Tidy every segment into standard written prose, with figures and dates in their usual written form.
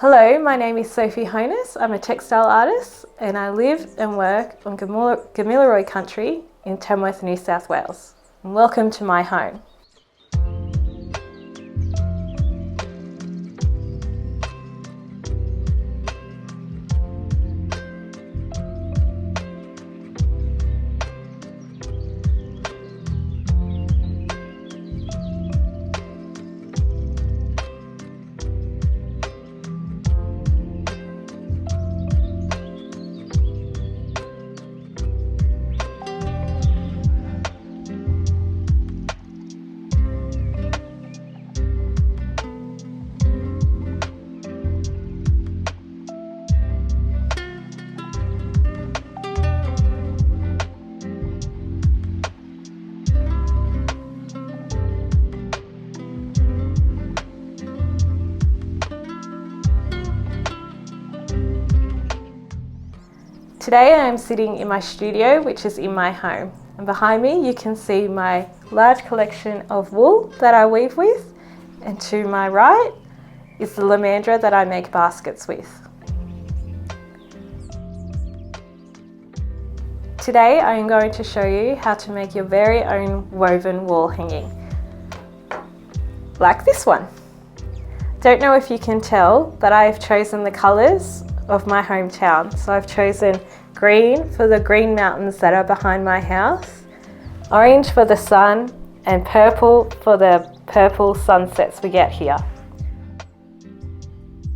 Hello, my name is Sophie Honess. I'm a textile artist and I live and work on Gomerio country in Tamworth, New South Wales. And welcome to my home. Today I am sitting in my studio, which is in my home. And behind me you can see my large collection of wool that I weave with. And to my right is the lamandra that I make baskets with. Today I am going to show you how to make your very own woven wall hanging. Like this one. Don't know if you can tell, but I have chosen the colours of my hometown. So I've chosen green for the green mountains that are behind my house, orange for the sun, and purple for the purple sunsets we get here.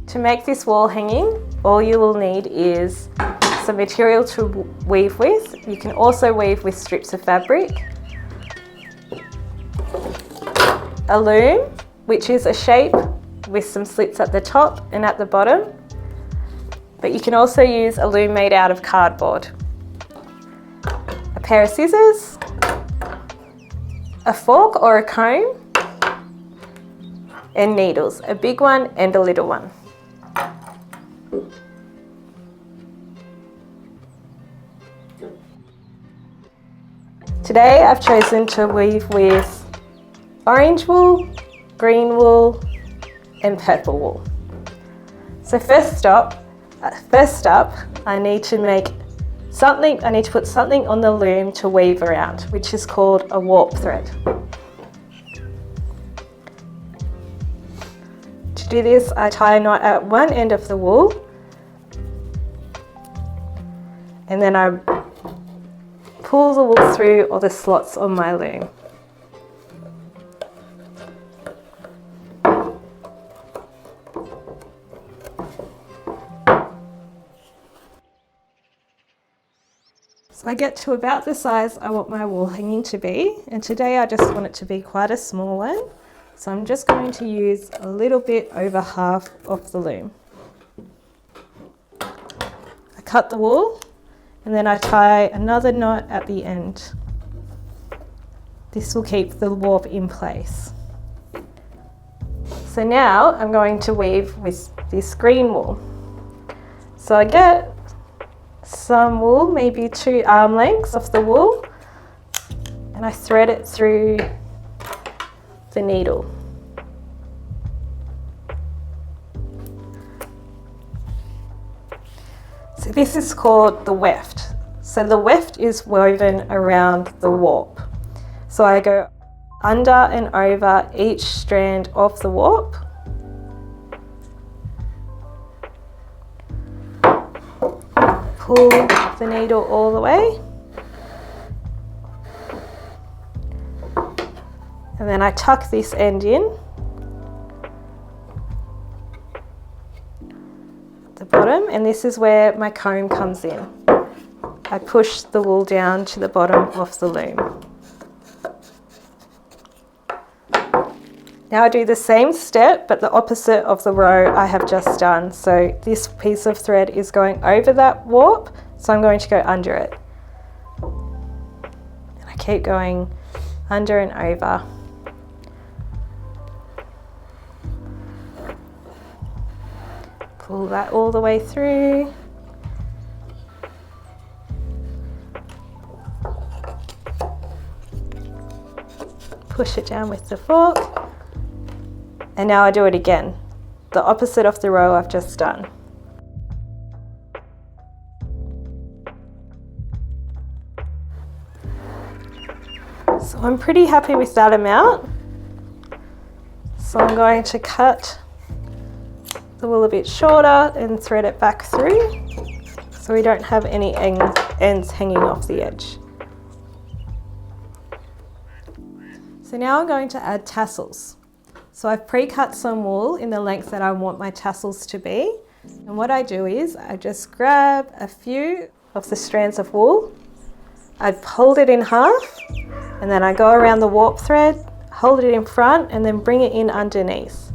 To make this wall hanging, all you will need is some material to weave with. You can also weave with strips of fabric, a loom, which is a shape with some slits at the top and at the bottom, but you can also use a loom made out of cardboard, a pair of scissors, a fork or a comb, and needles, a big one and a little one. Today I've chosen to weave with orange wool, green wool, and purple wool. So first up, I need to put something on the loom to weave around, which is called a warp thread. To do this, I tie a knot at one end of the wool, and then I pull the wool through all the slots on my loom. So I get to about the size I want my wall hanging to be, and today I just want it to be quite a small one. So I'm just going to use a little bit over half of the loom. I cut the wool and then I tie another knot at the end. This will keep the warp in place. So now I'm going to weave with this green wool. So I get some wool, maybe 2 arm lengths of the wool, and I thread it through the needle. So this is called the weft. So the weft is woven around the warp. So I go under and over each strand of the warp. Pull the needle all the way, and then I tuck this end in at the bottom, and this is where my comb comes in. I push the wool down to the bottom of the loom. Now I do the same step, but the opposite of the row I have just done. So this piece of thread is going over that warp, so I'm going to go under it. And I keep going under and over. Pull that all the way through. Push it down with the fork. And now I do it again. the opposite of the row I've just done. So I'm pretty happy with that amount. So I'm going to cut the wool a bit shorter and thread it back through so we don't have any ends hanging off the edge. So now I'm going to add tassels. So I've pre-cut some wool in the length that I want my tassels to be. And what I do is I just grab a few of the strands of wool, I fold it in half, and then I go around the warp thread, hold it in front, and then bring it in underneath.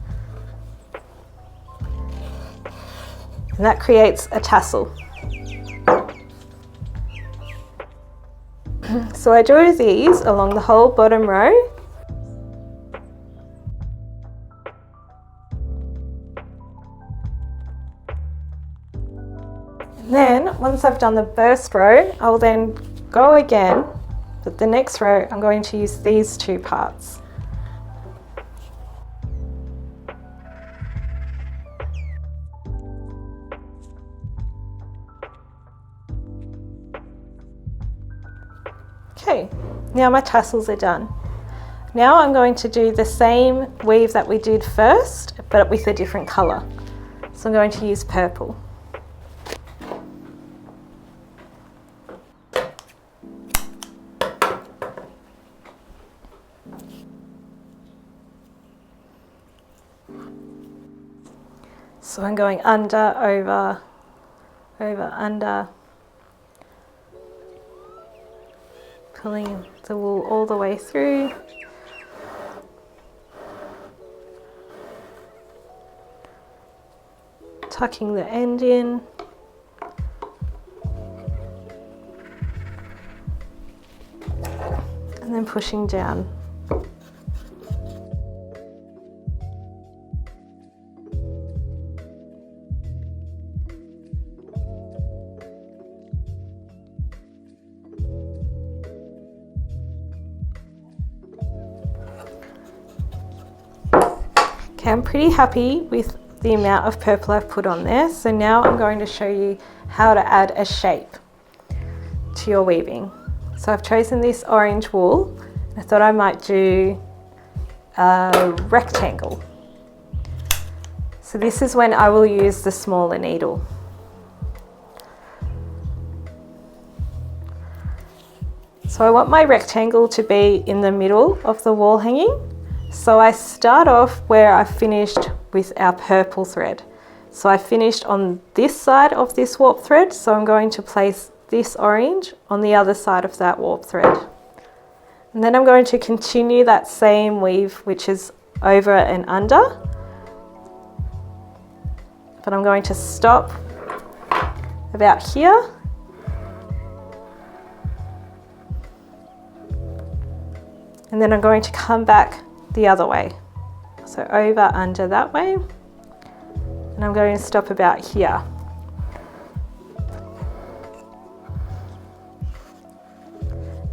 And that creates a tassel. So I do these along the whole bottom row. And then once I've done the first row, I'll then go again, but the next row I'm going to use these two parts. Okay, now my tassels are done. Now I'm going to do the same weave that we did first, but with a different colour. So I'm going to use purple. So I'm going under, over, over, under, pulling the wool all the way through. Tucking the end in. And then pushing down. Okay, I'm pretty happy with the amount of purple I've put on there. So now I'm going to show you how to add a shape to your weaving. So I've chosen this orange wool. I thought I might do a rectangle. So this is when I will use the smaller needle. So I want my rectangle to be in the middle of the wall hanging. So I start off where I finished with our purple thread. So I finished on this side of this warp thread, so I'm going to place this orange on the other side of that warp thread. And then I'm going to continue that same weave, which is over and under. But I'm going to stop about here. And then I'm going to come back the other way. So over, under that way. And I'm going to stop about here.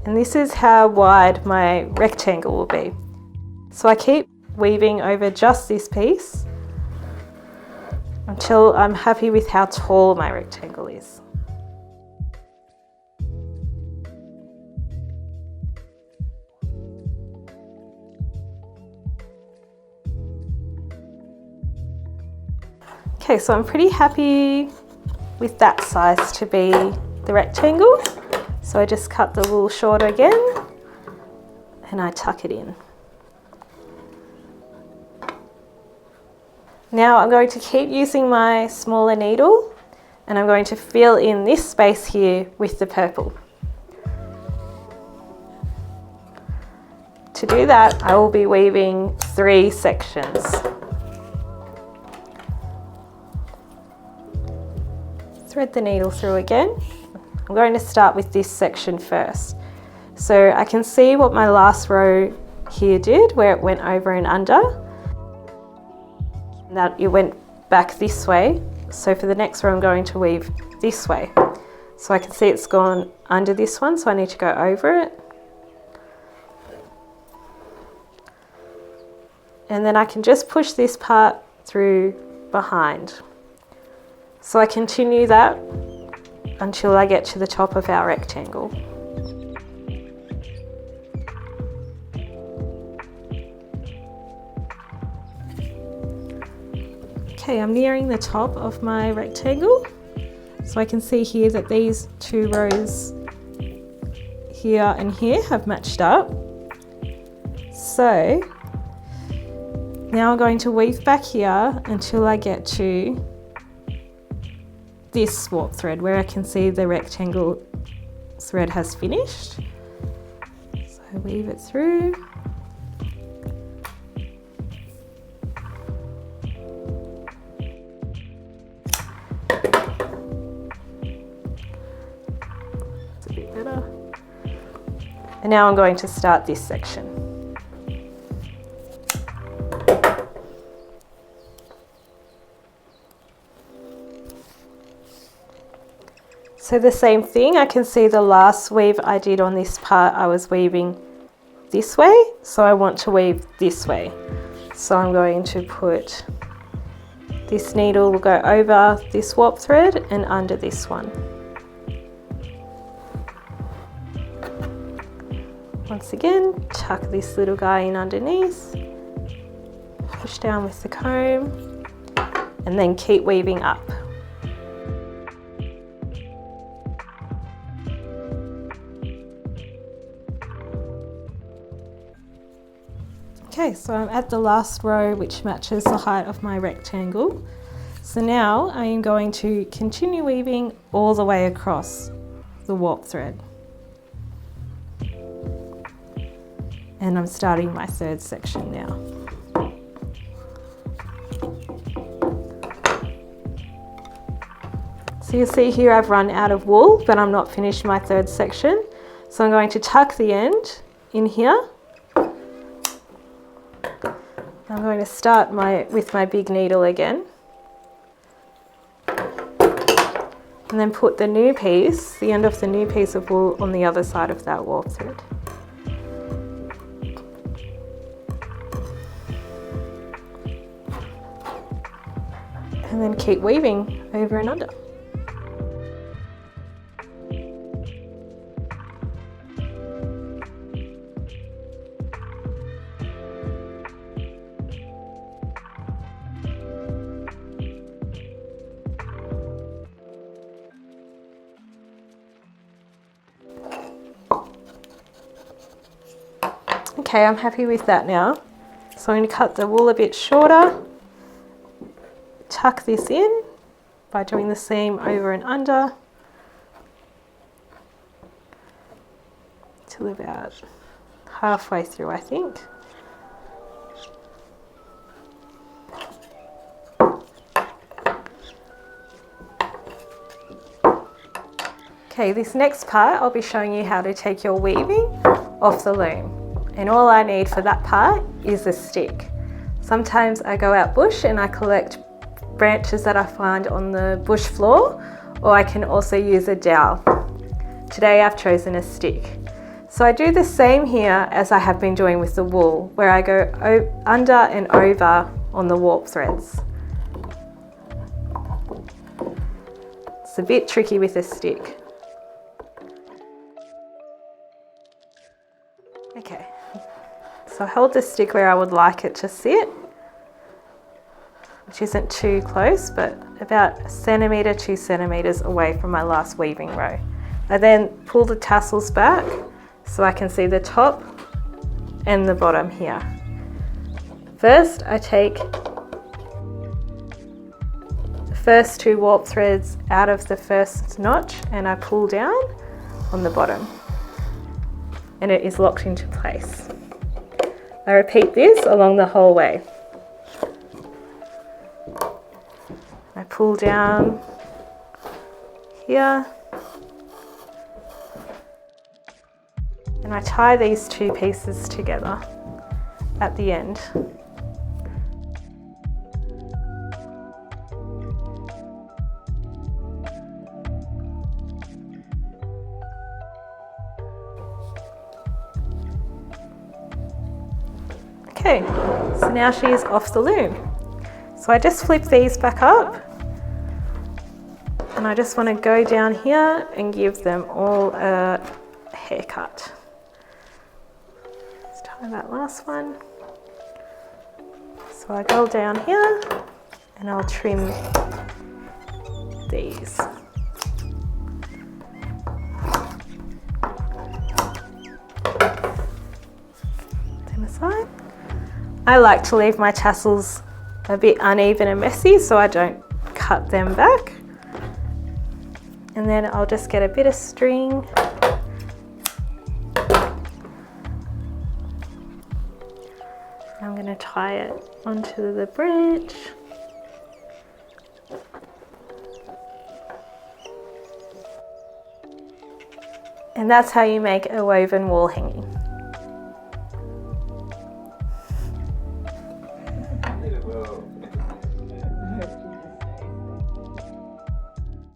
And this is how wide my rectangle will be. So I keep weaving over just this piece until I'm happy with how tall my rectangle is. Okay, so I'm pretty happy with that size to be the rectangle. So I just cut the wool shorter again and I tuck it in. Now I'm going to keep using my smaller needle and I'm going to fill in this space here with the purple. To do that, I will be weaving 3 sections. Thread the needle through again. I'm going to start with this section first. So I can see what my last row here did, where it went over and under. Now it went back this way. So for the next row, I'm going to weave this way. So I can see it's gone under this one, so I need to go over it. And then I can just push this part through behind. So I continue that until I get to the top of our rectangle. Okay, I'm nearing the top of my rectangle. So I can see here that these two rows here and here have matched up. So now I'm going to weave back here until I get to this warp thread where I can see the rectangle thread has finished. So weave it through. It's a bit better. And now I'm going to start this section. So the same thing, I can see the last weave I did on this part, I was weaving this way, so I want to weave this way. So I'm going to put this needle, will go over this warp thread and under this one. Once again, tuck this little guy in underneath, push down with the comb, and then keep weaving up. Okay, so I'm at the last row which matches the height of my rectangle. So now I am going to continue weaving all the way across the warp thread. And I'm starting my third section now. So you'll see here I've run out of wool, but I'm not finished my third section. So I'm going to tuck the end in here. I'm going to start with my big needle again. And then put the new piece, the end of the new piece of wool on the other side of that warp thread. And then keep weaving over and under. Okay, I'm happy with that now. So I'm going to cut the wool a bit shorter, tuck this in by doing the seam over and under till about halfway through, I think. Okay, this next part I'll be showing you how to take your weaving off the loom. And all I need for that part is a stick. Sometimes I go out bush and I collect branches that I find on the bush floor, or I can also use a dowel. Today I've chosen a stick. So I do the same here as I have been doing with the wool, where I go under and over on the warp threads. It's a bit tricky with a stick. Okay, so I hold the stick where I would like it to sit, which isn't too close, but about 1 centimetre, 2 centimetres away from my last weaving row. I then pull the tassels back so I can see the top and the bottom here. First, I take the first 2 warp threads out of the first notch and I pull down on the bottom, and it is locked into place. I repeat this along the whole way. I pull down here and I tie these 2 pieces together at the end. Okay, so now she is off the loom. So I just flip these back up, and I just want to go down here and give them all a haircut. Let's tie that last one. So I go down here and I'll trim these. Them aside. I like to leave my tassels a bit uneven and messy so I don't cut them back. And then I'll just get a bit of string. I'm going to tie it onto the branch. And that's how you make a woven wall hanging.